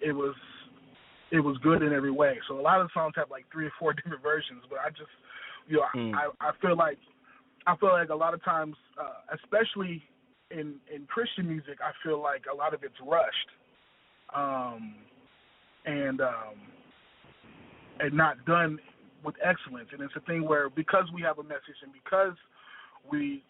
it was good in every way. So a lot of the songs have like 3 or 4 different versions, but I just, Mm. I feel like a lot of times, especially in Christian music, I feel like a lot of it's rushed, and not done with excellence. And it's a thing where because we have a message and because we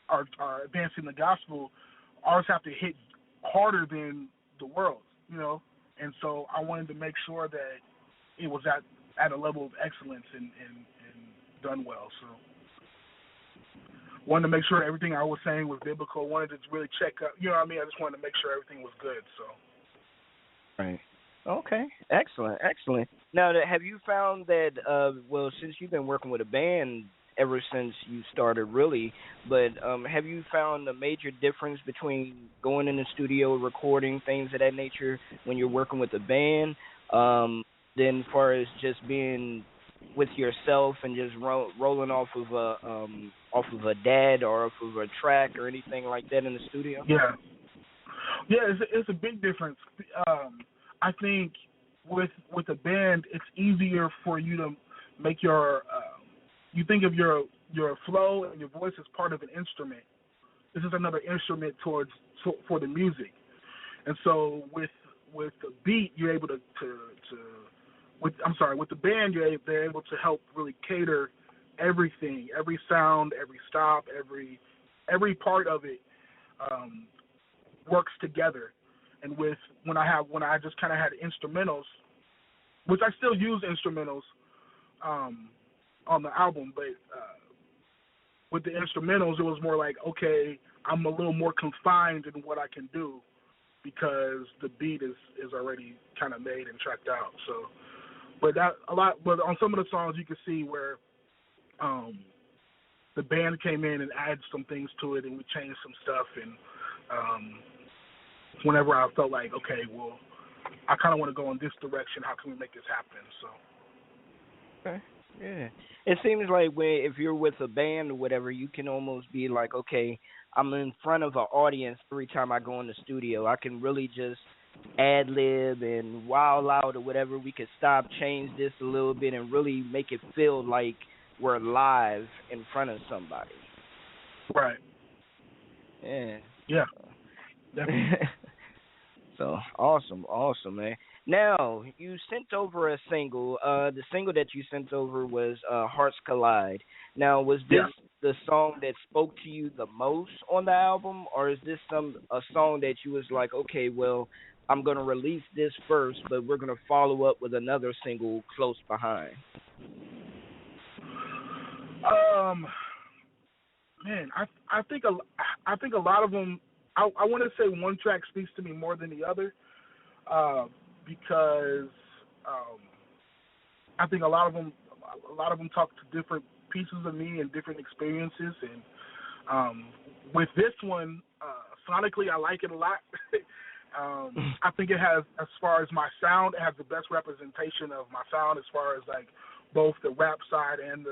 are advancing the gospel, ours have to hit harder than the world. And so I wanted to make sure that it was at a level of excellence and done well. So wanted to make sure everything I was saying was biblical. Wanted to really check up. You know what I mean? I just wanted to make sure everything was good. So. Right. Okay. Excellent. Excellent. Now, have you found that, well, since you've been working with a band ever since you started, really, but have you found a major difference between going in the studio, recording, things of that nature when you're working with a band, than as far as just being with yourself and just rolling off of a DAD or off of a track or anything like that in the studio? Yeah. It's a big difference. I think with a band, it's easier for you to make you think of your flow and your voice as part of an instrument. This is another instrument for the music, and so with the beat, you're able with the band, they're able to help really cater everything, every sound, every stop, every part of it works together. And when I just kind of had instrumentals, which I still use instrumentals on the album, but with the instrumentals, it was more like, okay, I'm a little more confined in what I can do because the beat is already kind of made and tracked out. So, but on some of the songs you can see where the band came in and added some things to it, and we changed some stuff. And whenever I felt like, okay, well, I kind of want to go in this direction. How can we make this happen? So. Okay. Yeah. It seems like if you're with a band or whatever, you can almost be like, okay, I'm in front of an audience every time I go in the studio. I can really just ad-lib and wild out or whatever. We could stop, change this a little bit, and really make it feel like we're live in front of somebody. Right. Yeah. Yeah. Definitely. So, awesome, man. Now, you sent over a single. The single that you sent over was Hearts Collide. Now, was this the song that spoke to you the most on the album, or is this a song that you was like, okay, well, I'm going to release this first, but we're going to follow up with another single close behind? Man, I think a lot of them. I want to say one track speaks to me more than the other, because I think a lot of them talk to different pieces of me and different experiences. And with this one, sonically, I like it a lot. I think it has, as far as my sound, it has the best representation of my sound as far as like both the rap side and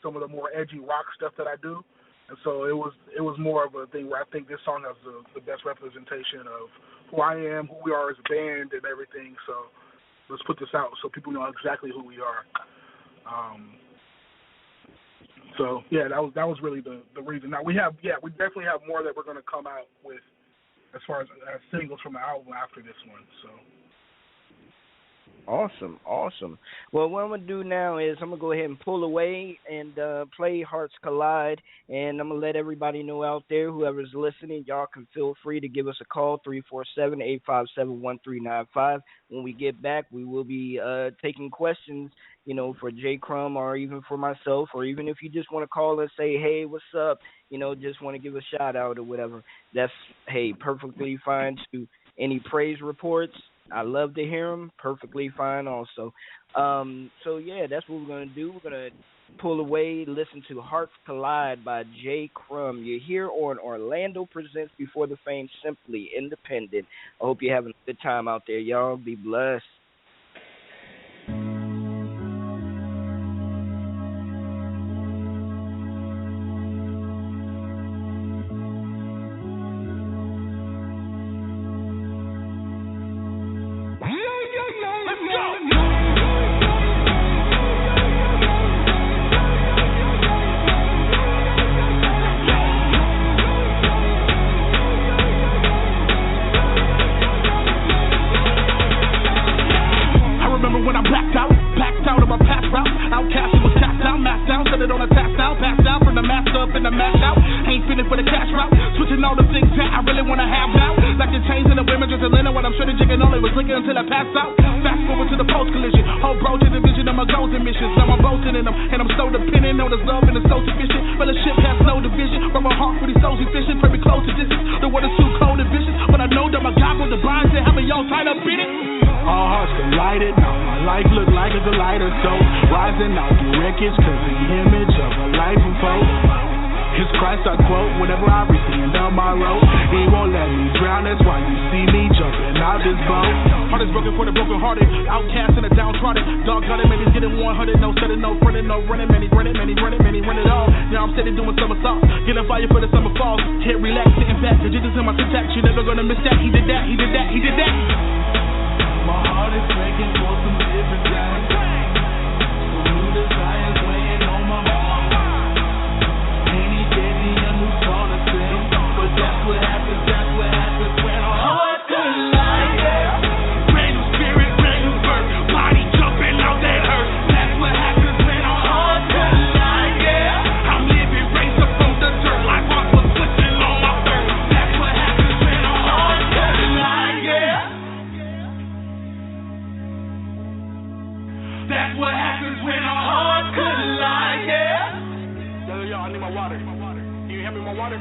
some of the more edgy rock stuff that I do. And so it was more of a thing where I think this song has the best representation of who I am, who we are as a band, and everything. So let's put this out so people know exactly who we are. So yeah, that was really the reason. Now we definitely have more that we're going to come out with as far as singles from the album after this one. So. Awesome. Well, what I'm going to do now is I'm going to go ahead and pull away and play Hearts Collide, and I'm going to let everybody know out there, whoever's listening, y'all can feel free to give us a call, 347-857-1395. When we get back, we will be taking questions, for J. Crum or even for myself, or even if you just want to call and say, hey, what's up, just want to give a shout-out or whatever. That's, hey, perfectly fine too. Any praise reports, I love to hear them. Perfectly fine also. So, yeah, that's what we're going to do. We're going to pull away, listen to Hearts Collide by J. Crum. You're here on Orlando Presents Before the Fame, Simply Independent. I hope you're having a good time out there, y'all. Be blessed. I'm sure the jigging only was licking until I passed out. Fast forward to the post collision. Whole bro to the vision of my goals and missions. Now I'm boasting in them, and I'm so dependent on this love and it's so sufficient. Fellowship has no division. From my heart for these souls efficient. Very close to distance. The water's too cold and vicious, but I know that my God will divine to have me all tied up in it. All hearts collided. Now my life look like it's a lighter so rising out the wreckage, cause the image of a life unfolds. His Christ I quote whenever I reach the end of my road. He won't let me drown, that's why you see me jumping out this boat. Heart is broken for the broken hearted, outcast and the downtrodden. Dog got it, man, he's getting 100, no setting, no fronting, no running, man, he run it, man, he run it, man, he run it all. Now I'm steady doing somersaults, getting fire for the summer falls. Can't relax, sitting back, the jitters in my syntax, you're never gonna miss that. He did that, he did that, he did that. My heart is breaking for some different things. Some new desires weighing on my heart. And he gave me a new song to sing. But that's what happens when our hearts collide. Brand new spirit, brand new birth, body jumping out that hurt. That's what happens when our hearts collide, yeah. I'm living raised up from the dirt, like rock was switching on my third. That's what happens when our hearts collide, yeah. That's what happens when our hearts collide, yeah. Yo, I need my water. Can you help me with my water?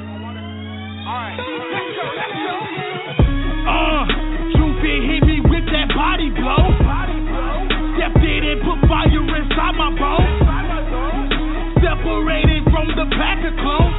Alright. Truth hit me with that body blow. Stepped in and put fire inside my bones. Separated from the pack of clones.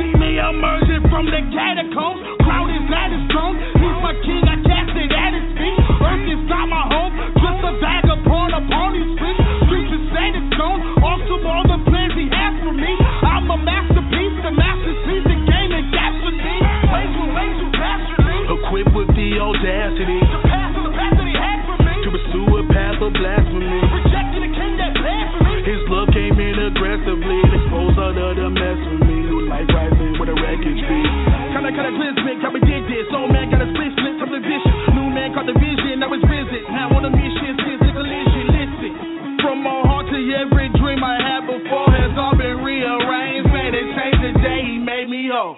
See me emerging from the catacombs. Crowd is at his throne. He's my king, I cast it at his feet. Earth is not my home. Just a vagabond upon these streets. Streets is set in stone. Awesome all the plans he has for me. I'm a masterpiece, the masterpiece. The game that captured me. Way too passionately. Equipped with the audacity The path that he had for me. to pursue a path of blasphemy. Rejecting the king that bled for me. His love came in aggressively, exposed all of the mess with me. New life rising with a wreckage beat. Kinda glitz, how we did this. Old man got a split, something vicious. New man caught the vision, now it's visit. Now on a mission, since the collision, listen. From my heart to every dream I had before has all been rearranged. Man, it changed the day he made me whole.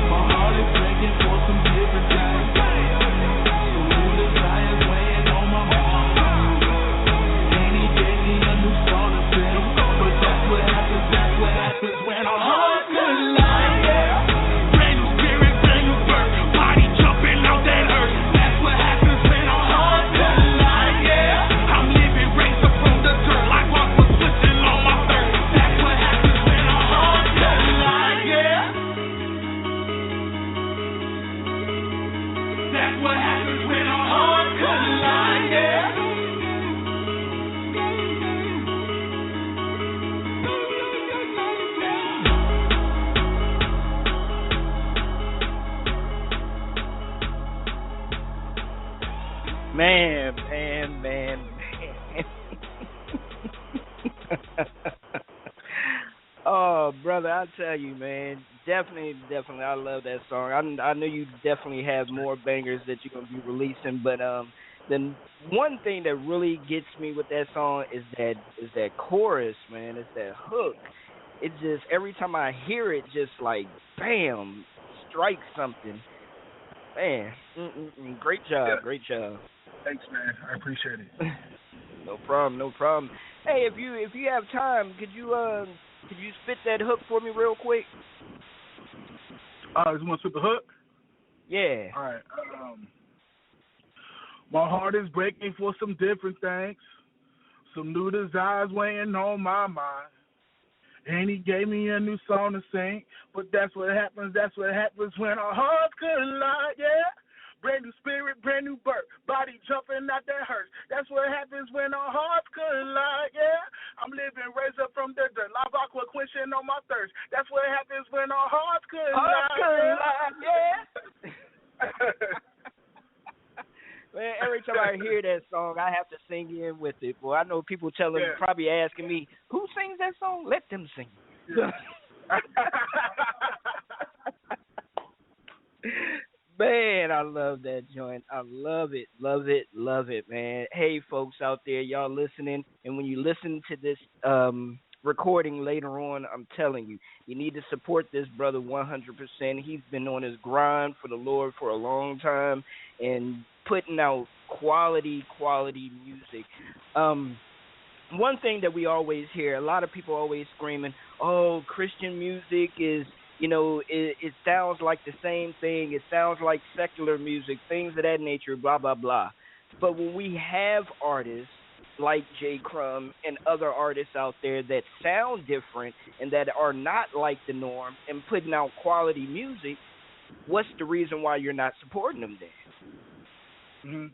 My heart is breaking for some different things. Some new desires weighing on my heart. And he gave me a new song to sing. But that's what happens when our hearts collide. Brand new spirit, brand new birth, body jumping out that hurt. That's what happens when our hearts collide, yeah. I'm living raised up from the dirt, like rock was switching on my third. That's what happens when our hearts collide, yeah. That's what happens when our hearts collide, yeah. Man. Oh, brother, I tell you, man, definitely, I love that song. I know you definitely have more bangers that you're gonna be releasing, but the one thing that really gets me with that song is that chorus, man. It's that hook. It just every time I hear it, just like bam, strikes something. Man, great job, Yeah. great job. Thanks, man. I appreciate it. No problem. Hey, if you have time, could you spit that hook for me real quick? You want to spit the hook? Yeah. All right. My heart is breaking for some different things. Some new desires weighing on my mind. And he gave me a new song to sing. But that's what happens when our hearts collide, yeah. Brand new spirit, brand new birth, body jumping out that hurts. That's what happens when our hearts collide, yeah. I'm living raised up from the dirt, live aqua quenching on my thirst. That's what happens when our hearts collide, yeah. Man, every time I hear that song, I have to sing in with it. Boy, I know people probably asking me, who sings that song? Let them sing. Yeah. Man, I love that joint. I love it, man. Hey, folks out there, y'all listening, and when you listen to this recording later on, I'm telling you, you need to support this brother 100%. He's been on his grind for the Lord for a long time and putting out quality music. One thing that we always hear, a lot of people always screaming, oh, Christian music is, it sounds like the same thing. It sounds like secular music, things of that nature, blah, blah, blah. But when we have artists like J. Crum and other artists out there that sound different and that are not like the norm and putting out quality music, what's the reason why you're not supporting them then? Mm-hmm.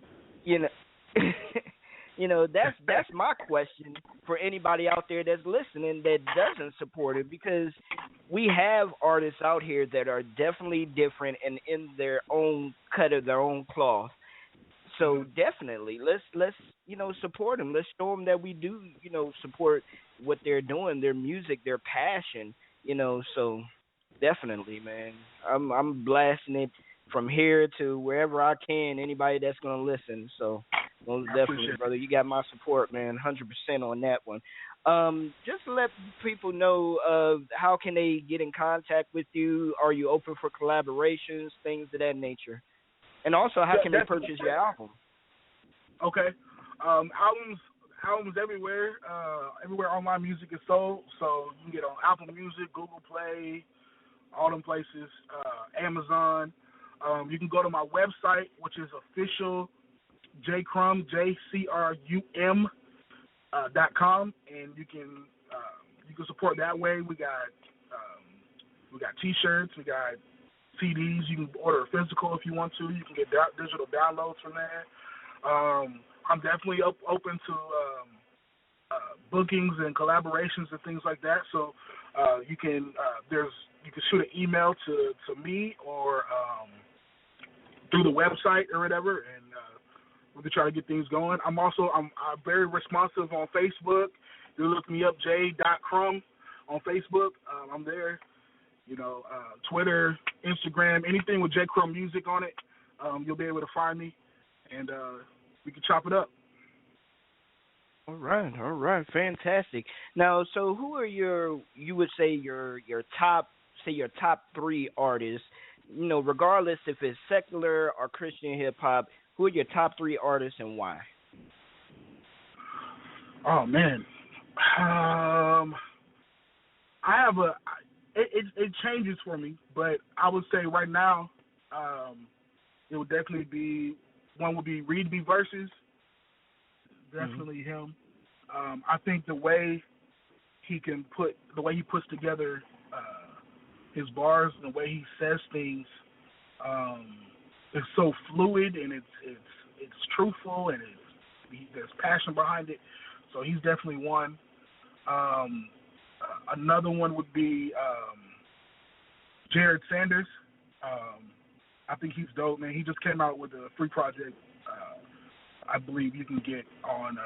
That's my question for anybody out there that's listening that doesn't support it, because we have artists out here that are definitely different and in their own cut of their own cloth. So definitely, let's support them. Let's show them that we do support what they're doing, their music, their passion. So definitely, man, I'm blasting it from here to wherever I can. Anybody that's gonna listen. So most definitely, brother, you got my support, man, 100% on that one. Just let people know how can they get in contact with you. Are you open for collaborations, things of that nature? And also, how can they purchase your album? Okay. Albums everywhere. Everywhere online music is sold. So you can get on Apple Music, Google Play, all them places, Amazon. You can go to my website, which is official JCrum, JCRUM.com, and you can support that way. We got T-shirts, we got CDs. You can order physical if you want to. You can get digital downloads from there. I'm definitely open to bookings and collaborations and things like that. So you can shoot an email to me or through the website or whatever, and we can try to get things going. I'm very responsive on Facebook. You look me up, j.crum on Facebook. I'm there. Twitter, Instagram, anything with J. Crum Music on it, you'll be able to find me, and we can chop it up. All right, fantastic. Now, so who are your top 3 artists? Regardless if it's secular or Christian hip hop, who are your top 3 artists and why? Oh man, It changes for me, but I would say right now, it would definitely be Reed B. Versus. Definitely him. I think the way he puts together his bars and the way he says things is so fluid, and it's truthful, and there's passion behind it. So he's definitely one. Another one would be Jared Sanders. I think he's dope, man. He just came out with a free project. I believe you can get on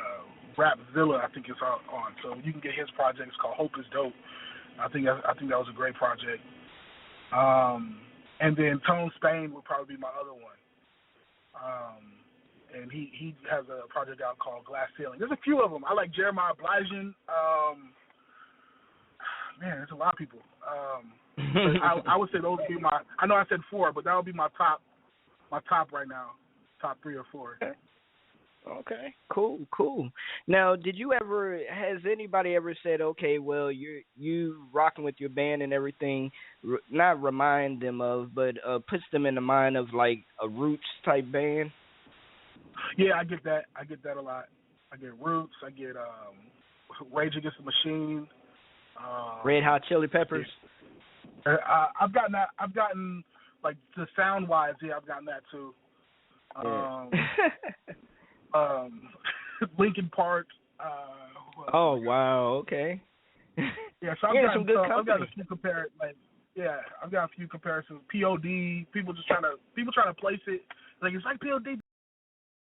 Rapzilla. I think it's on. So you can get his project. It's called Hope is Dope. I think that was a great project. And then Tone Spain would probably be my other one. And he has a project out called Glass Ceiling. There's a few of them. I like Jeremiah Blygen. Man, there's a lot of people. I would say those would be my. I know I said 4, but that would be my top right now. Top 3 or 4. Okay, cool. Now, has anybody ever said, okay, well, you rocking with your band and everything, not remind them of, but puts them in the mind of like a Roots type band? Yeah, I get that a lot. I get Roots. I get Rage Against the Machine. Red Hot Chili Peppers. I've gotten like the sound wise. Yeah, I've gotten that too. Linkin Park. Oh wow, okay. Yeah, so I've got a few I've got a few comparisons. POD. People trying to place it like it's like POD.